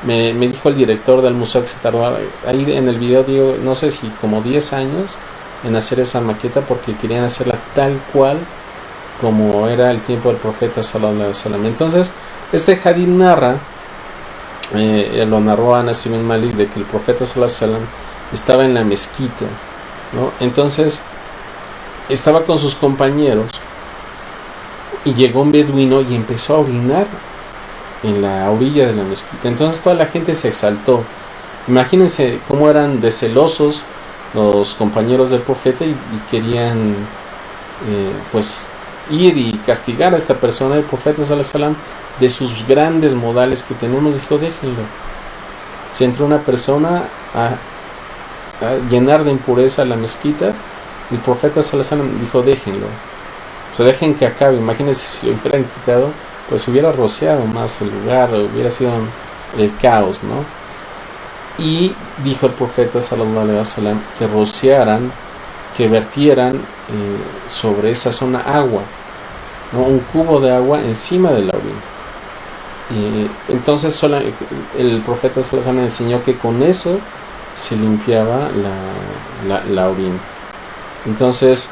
Me dijo el director del museo que se tardó, ahí en el video digo, no sé si como 10 años en hacer esa maqueta, porque querían hacerla tal cual como era el tiempo del profeta sallallahu alaihi wasallam. Entonces este hadith narra, lo narró Anas ibn Malik, de que el profeta sallallahu alaihi wasallam estaba en la mezquita, ¿no? Entonces estaba con sus compañeros y llegó un beduino y empezó a orinar en la orilla de la mezquita. Entonces toda la gente se exaltó. Imagínense cómo eran de celosos los compañeros del profeta y querían pues ir y castigar a esta persona. El profeta sallallahu alaihi wasallam, de sus grandes modales que tenemos, dijo: déjenlo. Si entró una persona a llenar de impureza la mezquita, el profeta sallallahu alaihi wasallam dijo: déjenlo. O sea, dejen que acabe. Imagínense si lo hubieran quitado, pues hubiera rociado más el lugar, hubiera sido el caos, ¿no? Y dijo el profeta sallallahu alaihi wasallam que rociaran, que vertieran sobre esa zona agua, ¿no? Un cubo de agua encima de la orina. Entonces el profeta sallallahu alaihi wasallam enseñó que con eso se limpiaba la orina. Entonces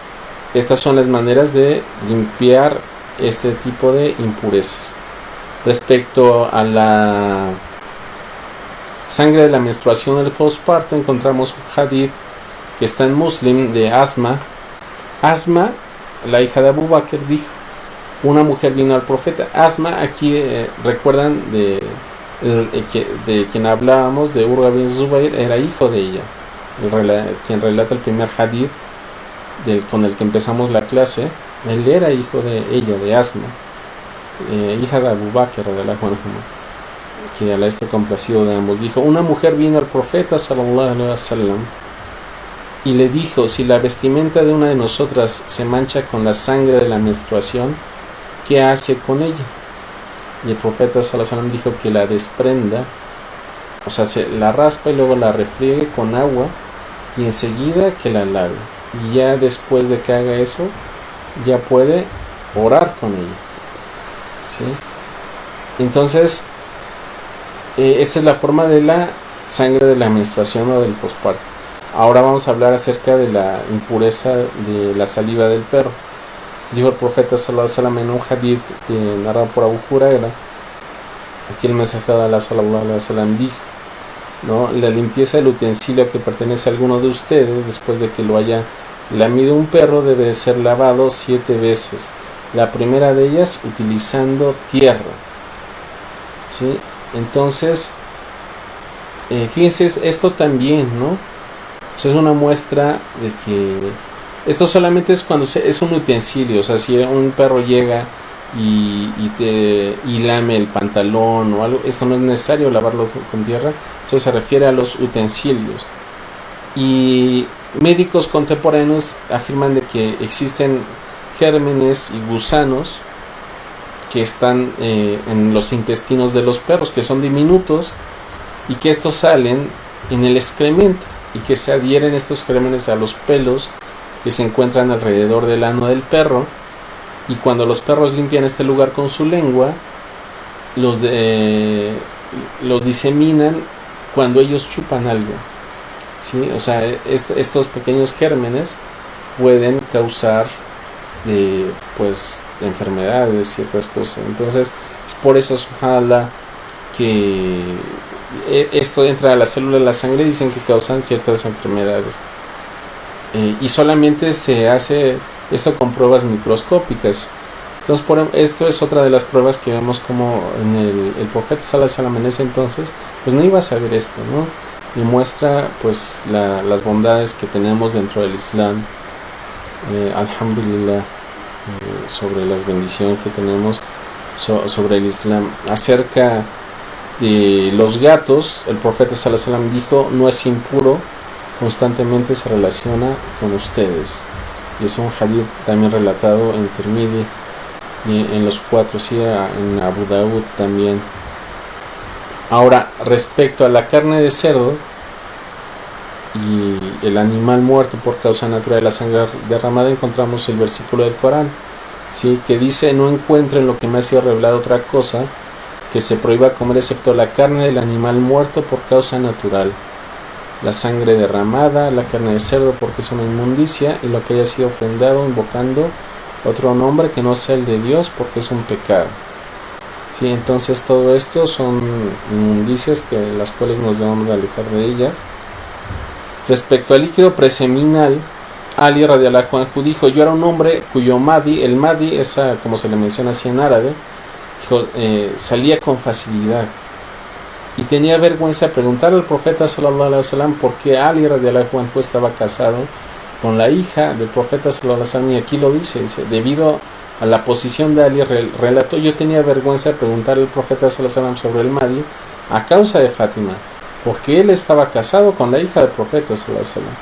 estas son las maneras de limpiar este tipo de impurezas. Respecto a la sangre de la menstruación del postparto, encontramos un hadith que está en Muslim de Asma. Asma, la hija de Abu Bakr, dijo: una mujer vino al profeta. Asma, aquí recuerdan de quien hablábamos, de Urwa bin Zubayr, era hijo de ella. quien relata el primer hadith con el que empezamos la clase, él era hijo de ella, de Asma, hija de Abu Bakr, que Alá esté complacido de ambos. Dijo: una mujer vino al profeta sallallahu alaihi wasallam y le dijo: si la vestimenta de una de nosotras se mancha con la sangre de la menstruación, ¿qué hace con ella? Y el profeta sallallahu alaihi wasallam dijo que la desprenda, o sea, se la raspa y luego la refriegue con agua y enseguida que la lave. Y ya después de que haga eso, ya puede orar con ella, ¿sí? Entonces, esa es la forma de la sangre de la menstruación o del posparto. Ahora vamos a hablar acerca de la impureza de la saliva del perro. Dijo el profeta sallallahu alaihi wasallam en un hadith narrado por Abu Huraira, aquí el mensajero de Allah sallallahu alaihi wasallam dijo, ¿no?, la limpieza del utensilio que pertenece a alguno de ustedes después de que lo haya lamido un perro debe de ser lavado 7 veces. La primera de ellas utilizando tierra, ¿sí? Entonces, fíjense, esto también, ¿no? O sea, es una muestra de que esto solamente es cuando es un utensilio. O sea, si un perro llega y lame el pantalón o algo, esto no es necesario lavarlo con tierra. Eso se refiere a los utensilios. Y médicos contemporáneos afirman de que existen gérmenes y gusanos que están en los intestinos de los perros, que son diminutos, y que estos salen en el excremento y que se adhieren estos gérmenes a los pelos que se encuentran alrededor del ano del perro, y cuando los perros limpian este lugar con su lengua, los diseminan cuando ellos chupan algo, ¿sí? O sea, estos pequeños gérmenes pueden causar pues enfermedades, ciertas cosas. Entonces es por eso, subhanallah, que esto entra a la célula de la sangre, dicen que causan ciertas enfermedades, y solamente se hace esto con pruebas microscópicas. Entonces esto es otra de las pruebas que vemos como en el profeta sallallahu alaihi wasallam en ese entonces pues no iba a saber esto, ¿no? Y muestra pues las bondades que tenemos dentro del Islam, alhamdulillah, sobre las bendiciones que tenemos sobre el Islam. Acerca de los gatos, el profeta sallallahu alaihi wasallam dijo: no es impuro, constantemente se relaciona con ustedes. Y es un hadith también relatado en Tirmidhi y en los 4, sí, en Abu Daud también. Ahora, respecto a la carne de cerdo y el animal muerto por causa natural de la sangre derramada, encontramos el versículo del Corán, ¿sí?, que dice: no encuentro en lo que me ha sido revelado otra cosa que se prohíba comer excepto la carne del animal muerto por causa natural, la sangre derramada, la carne de cerdo porque es una inmundicia, y lo que haya sido ofrendado invocando otro nombre que no sea el de Dios porque es un pecado. Sí, entonces todo esto son inmundicias las cuales nos debemos alejar de ellas. Respecto al líquido preseminal, Ali radiallahu anhu dijo: yo era un hombre cuyo Mahdi, el Mahdi es como se le menciona así en árabe, dijo, salía con facilidad, y tenía vergüenza de preguntar al profeta sallallahu alaihi wasallam por qué Ali radiallahu anhu estaba casado con la hija del profeta sallallahu alaihi wasallam. Y aquí lo dice, debido a la posición de Ali, relató: yo tenía vergüenza de preguntar al profeta sallallahu alaihi wasallam sobre el Mahdi a causa de Fátima, porque él estaba casado con la hija del profeta sallallahu alaihi wasallam.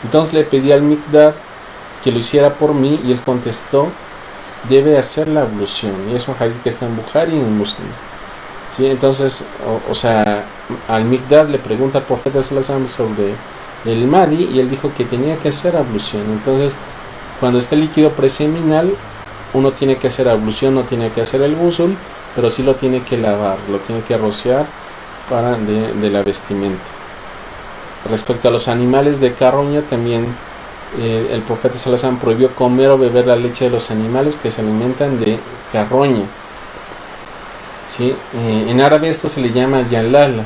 Entonces le pedí al Miqdad que lo hiciera por mí, y él contestó: debe hacer la ablución. Y es un hadith que está en Bukhari y en Muslim. ¿Sí? Entonces, o sea, al Miqdad le pregunta al profeta sallallahu alaihi wasallam sobre el Mahdi, y él dijo que tenía que hacer ablución. Entonces, cuando está el líquido preseminal, uno tiene que hacer ablución, no tiene que hacer el ghusl, pero sí lo tiene que lavar, lo tiene que rociar de la vestimenta. Respecto a los animales de carroña, también el profeta sallallahu alaihi wasallam prohibió comer o beber la leche de los animales que se alimentan de carroña. ¿Sí? En árabe esto se le llama yalala,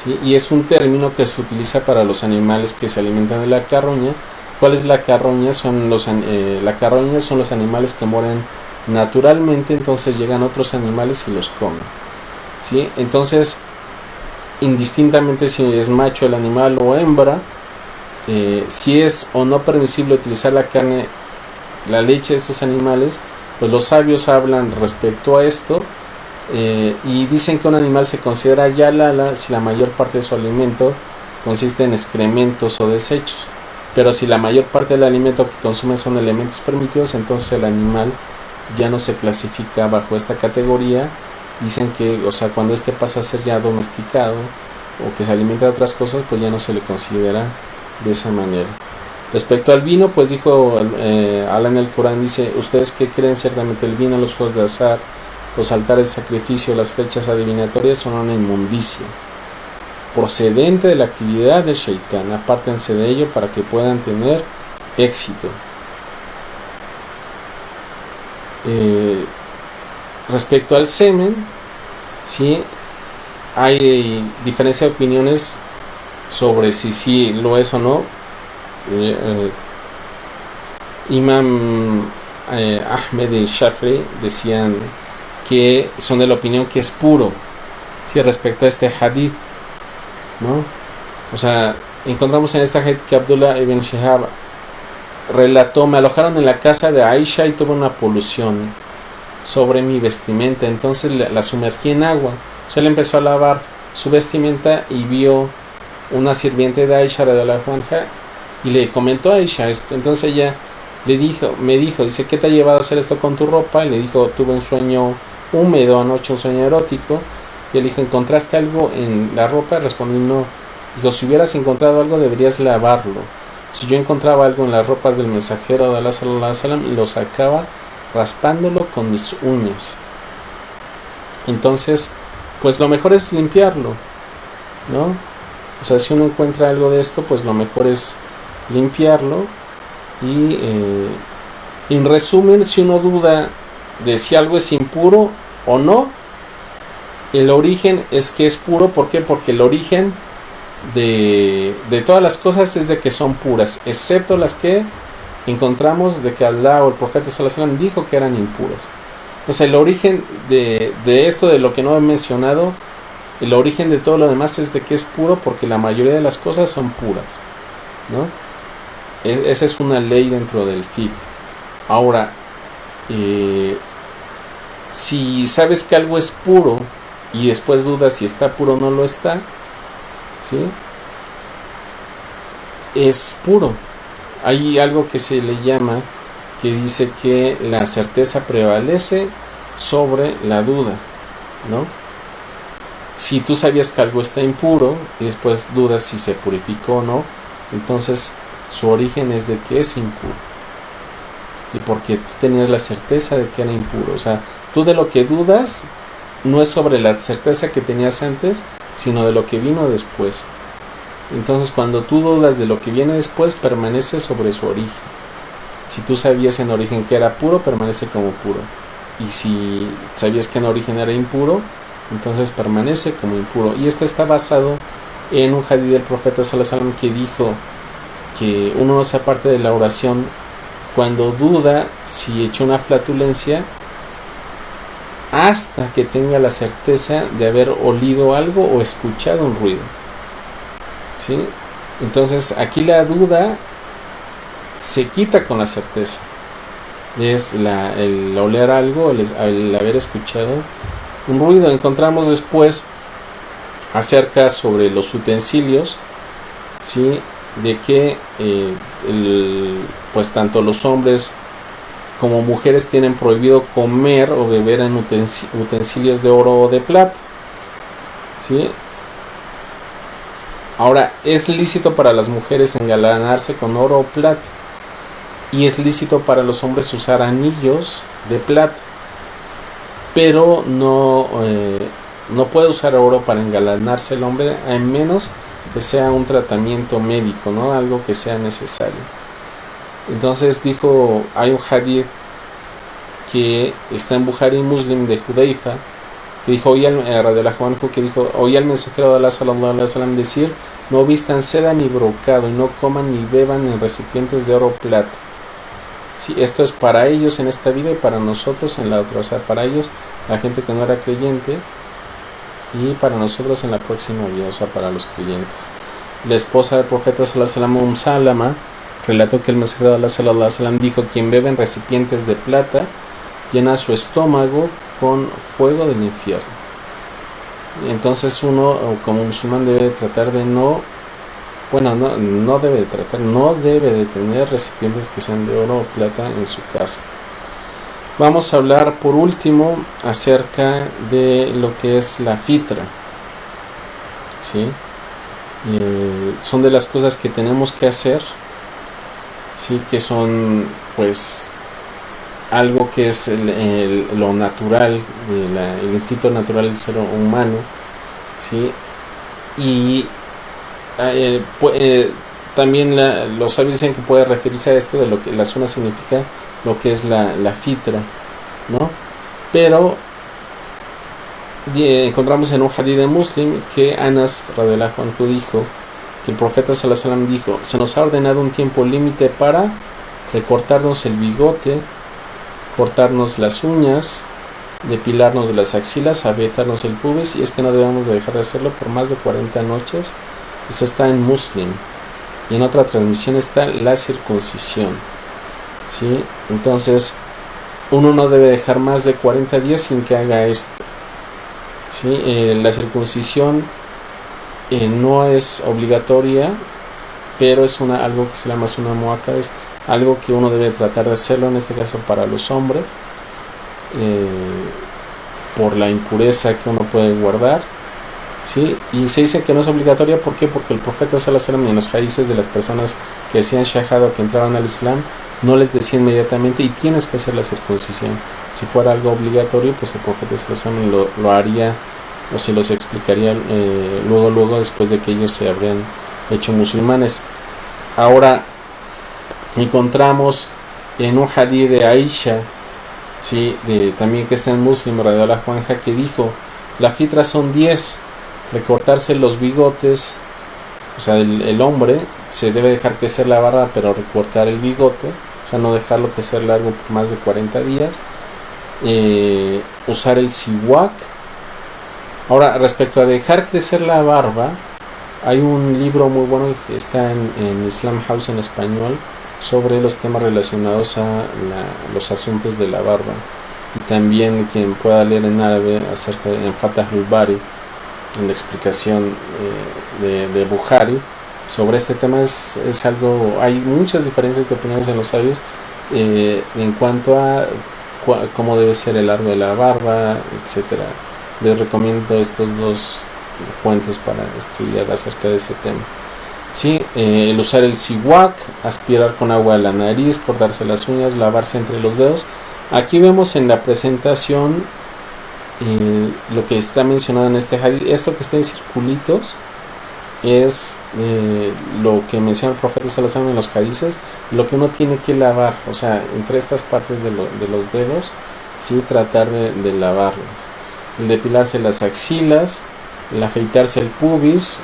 ¿sí? Y es un término que se utiliza para los animales que se alimentan de la carroña. ¿Cuál es la carroña? La carroña son los animales que mueren naturalmente, entonces llegan otros animales y los comen, ¿sí? Entonces, indistintamente si es macho el animal o hembra, si es o no permisible utilizar la carne, la leche de estos animales, pues los sabios hablan respecto a esto, y dicen que un animal se considera yalala si la mayor parte de su alimento consiste en excrementos o desechos, pero si la mayor parte del alimento que consume son elementos permitidos, entonces el animal ya no se clasifica bajo esta categoría. Dicen que, o sea, cuando este pasa a ser ya domesticado o que se alimenta de otras cosas, pues ya no se le considera de esa manera. Respecto al vino, pues dijo Allah en el Corán, dice: ustedes que creen, ciertamente el vino, los juegos de azar, los altares de sacrificio, las fechas adivinatorias son una inmundicia procedente de la actividad del Shaitán, apártense de ello para que puedan tener éxito. Respecto al semen, ¿sí? Hay diferencia de opiniones sobre si sí lo es o no. Imam Ahmed y Shafi'i decían que son de la opinión que es puro, ¿sí? Respecto a este hadith, ¿no? O sea, encontramos en esta hadith que Abdullah ibn Shihab relató: me alojaron en la casa de Aisha y tuve una polución sobre mi vestimenta, entonces la sumergí en agua. O sea, él empezó a lavar su vestimenta y vio una sirviente de Aisha radhiyallahu anha y le comentó a Aisha esto. Entonces ella me dijo, dice: ¿qué te ha llevado a hacer esto con tu ropa? Y le dijo: tuve un sueño húmedo anoche, un sueño erótico. Y él dijo: ¿encontraste algo en la ropa? Respondí: no. Dijo: si hubieras encontrado algo, deberías lavarlo. Si yo encontraba algo en las ropas del mensajero de Allah sallallahu alaihi wasallam, lo sacaba raspándolo con mis uñas. Entonces, pues lo mejor es limpiarlo, ¿no? O sea, si uno encuentra algo de esto, pues lo mejor es limpiarlo. Y en resumen, si uno duda de si algo es impuro o no, el origen es que es puro. ¿Por qué? Porque el origen de todas las cosas es de que son puras, excepto las que encontramos de que Allah o el profeta sallallahu alaihi wasallam dijo que eran impuras. O sea, el origen de esto, de lo que no he mencionado, el origen de todo lo demás es de que es puro, porque la mayoría de las cosas son puras, ¿no? Esa es una ley dentro del fiqh. Ahora, si sabes que algo es puro y después dudas si está puro o no lo está, ¿sí? Es puro. Hay algo que se le llama, que dice que la certeza prevalece sobre la duda, ¿no? Si tú sabías que algo está impuro y después dudas si se purificó o no, entonces su origen es de que es impuro, y porque tú tenías la certeza de que era impuro. O sea, tú de lo que dudas no es sobre la certeza que tenías antes, sino de lo que vino después. Entonces, cuando tú dudas de lo que viene después, permanece sobre su origen. Si tú sabías en origen que era puro, permanece como puro. Y si sabías que en origen era impuro, entonces permanece como impuro. Y esto está basado en un hadith del profeta sallallahu alaihi wasallam que dijo que uno no se aparte de la oración cuando duda si echó una flatulencia, hasta que tenga la certeza de haber olido algo o escuchado un ruido, ¿sí? Entonces aquí la duda se quita con la certeza. Es el oler algo, el haber escuchado un ruido. Encontramos después acerca sobre los utensilios, ¿sí? De que pues tanto los hombres como mujeres tienen prohibido comer o beber en utensilios de oro o de plata, ¿sí? Ahora, es lícito para las mujeres engalanarse con oro o plata, y es lícito para los hombres usar anillos de plata, pero no puede usar oro para engalanarse el hombre, a menos que sea un tratamiento médico, ¿no? Algo que sea necesario. Entonces dijo, hay un hadith que está en Bukhari y Muslim de Hudayfa, que dijo, oí al mensajero de Allah sallallahu alaihi wasallam decir: no vistan seda ni brocado, y no coman ni beban en recipientes de oro o plata. Sí, esto es para ellos en esta vida y para nosotros en la otra. O sea, para ellos, la gente que no era creyente, y para nosotros en la próxima vida, o sea, para los creyentes. la esposa del profeta sallallahu alaihi wasallam, Salama, relató que el mensajero de Allah sallallahu alaihi wasallam dijo: quien bebe en recipientes de plata llena su estómago con fuego del infierno. Entonces uno como musulmán debe tratar de no debe de tener recipientes que sean de oro o plata en su casa. Vamos a hablar por último acerca de lo que es la fitra, ¿sí? Son de las cosas que tenemos que hacer, ¿sí? Que son pues algo que es lo natural, el instinto natural del ser humano, ¿sí? Y también los sabios dicen que puede referirse a esto de lo que la suna significa, lo que es la fitra, ¿no? Pero encontramos en un hadith de Muslim que Anas radhiyallahu anhu dijo que el profeta sallallahu alaihi wasallam dijo: se nos ha ordenado un tiempo límite para recortarnos el bigote, cortarnos las uñas, depilarnos las axilas, afeitarnos el pubis, y es que no debemos de dejar de hacerlo por más de 40 noches. Eso está en Muslim. Y en otra transmisión está la circuncisión, ¿sí? Entonces uno no debe dejar más de 40 días sin que haga esto, ¿sí? La circuncisión no es obligatoria, pero es algo que se llama una muaca, es algo que uno debe tratar de hacerlo, en este caso para los hombres, por la impureza que uno puede guardar, ¿sí? Y se dice que no es obligatoria, ¿por qué? Porque el profeta sallallahu alaihi wasallam en los hadices de las personas que decían shahada, que entraban al Islam, no les decía inmediatamente: y tienes que hacer la circuncisión. Si fuera algo obligatorio, pues el profeta sallallahu alaihi wasallam lo haría, o se los explicaría luego después de que ellos se habrían hecho musulmanes. Ahora encontramos en un hadith de Aisha, ¿sí? También que está en Muslim radhiyallahu anha, que dijo: la fitra son 10, recortarse los bigotes, o sea, el hombre se debe dejar crecer la barba, pero recortar el bigote, o sea, no dejarlo crecer largo por más de 40 días, usar el siwak. Ahora, respecto a dejar crecer la barba, hay un libro muy bueno que está en Islam House en español sobre los temas relacionados a los asuntos de la barba, y también quien pueda leer en árabe acerca en Fatahul Bari, en la explicación de Bukhari sobre este tema, es algo, hay muchas diferencias de opiniones en los sabios en cuanto a cómo debe ser el largo de la barba, etcétera. Les recomiendo estos dos fuentes para estudiar acerca de ese tema. Sí, el usar el siwak, aspirar con agua a la nariz, cortarse las uñas, lavarse entre los dedos. Aquí vemos en la presentación lo que está mencionado en este hadith. Esto que está en circulitos es lo que menciona el profeta sallallahu alaihi wasallam en los hadices, lo que uno tiene que lavar, o sea, entre estas partes de los dedos, sí, tratar de lavarlas. El depilarse las axilas, el afeitarse el pubis,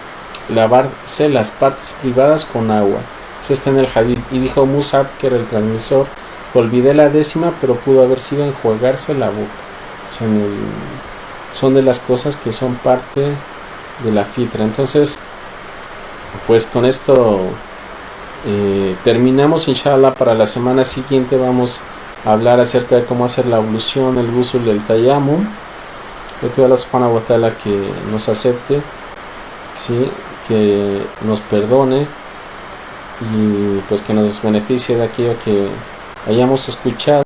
lavarse las partes privadas con agua. Eso está en el hadith. Y dijo Musab, que era el transmisor: olvidé la 10ª, pero pudo haber sido enjuagarse la boca. O sea, son de las cosas que son parte de la fitra. Entonces, pues con esto terminamos. Inshallah, para la semana siguiente vamos a hablar acerca de cómo hacer la ablución, el ghusl del tayammum. Le pido a Allah subhanahu wa ta'ala que nos acepte, ¿sí? Que nos perdone y pues que nos beneficie de aquello que hayamos escuchado.